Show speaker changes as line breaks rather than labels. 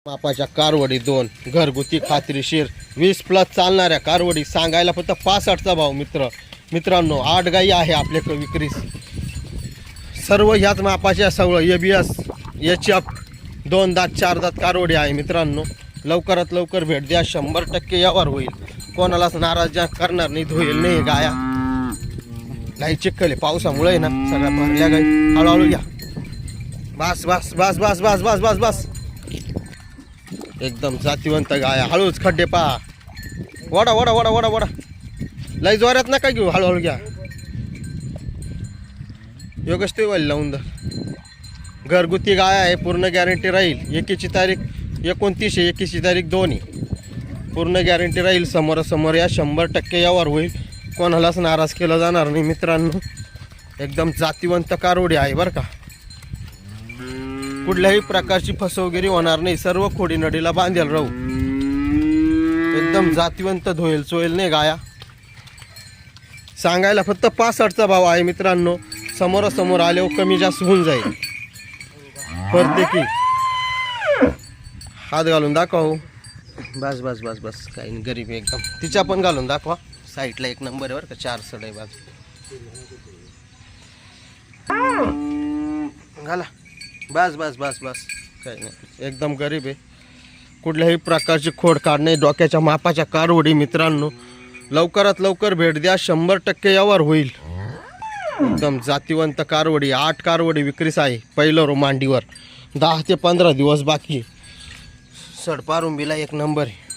मापाच्या कारवडी 2 घरगुती खात्रीशीर 20+ चालणाऱ्या कारवडी सांगायला फक्त 65चा भाव. मित्रांनो 8 गाई आहे आपल्याकडे विक्रीस. सर्व ह्याच मापाच्या सगळं ABS HF 2 दात 4 दात कारवडी आहे. मित्रांनो लवकरात लवकर भेट द्या. 100% व्यवहार होईल. कोणालाच नाराज करणार नाही. धुईल नाही गाया. गाई चिखल पावसामुळे ना सगळ्या भरल्या गाई. हळूहळू घ्या. बस बस बस बस बस बस बस बस एकदम जातीवंत गाया. हळूच खड्डे पा. वडा वडा वडा वडा वडा. लई जोरात नका घेऊ. हळूहळू घ्या. योगच ते वाली लावून द. घरगुती गाय आहे. पूर्ण गॅरंटी राहील. 1ची तारीख 29 आहे. 1ची तारीख 2 आहे. पूर्ण गॅरंटी राहील. समोरासमोर या. 100% व्यवहार होईल. कोणालाच नाराज केलं जाणार नाही. मित्रांनो एकदम जातीवंत कारवडी आहे बरं का. कुठल्याही प्रकारची फसवगिरी होणार नाही. सर्व खोडी नडीला बांधेल राहू. एकदम जातीवंत धोईल चोईल नाही गाया. सांगायला फक्त 65चा भाव आहे. मित्रांनो समोरासमोर आल्यावर कमी जास्त होऊन जाईल. प्रत्येकी हात घालून दाखव. बस बस बस बस. काही नाही गरीब एकदम. तिच्या पण घालून दाखवा. साईडला 1 नंबर आहे बरं का. 4 सडे बाजू घाला. बस बस बस बस. काही नाही एकदम गरीब आहे. कुठल्याही प्रकारची खोड काढणे. डोक्याच्या मापाच्या कारवडी. मित्रांनो लवकरात लवकर भेट द्या. 100% व्यवहार होईल. एकदम जातीवंत कारवडी. 8 कारवडी विक्रीस आहे. पहिलं रो मांडीवर. 10 ते 15 दिवस बाकी. सडपारुंबीला 1 नंबर आहे.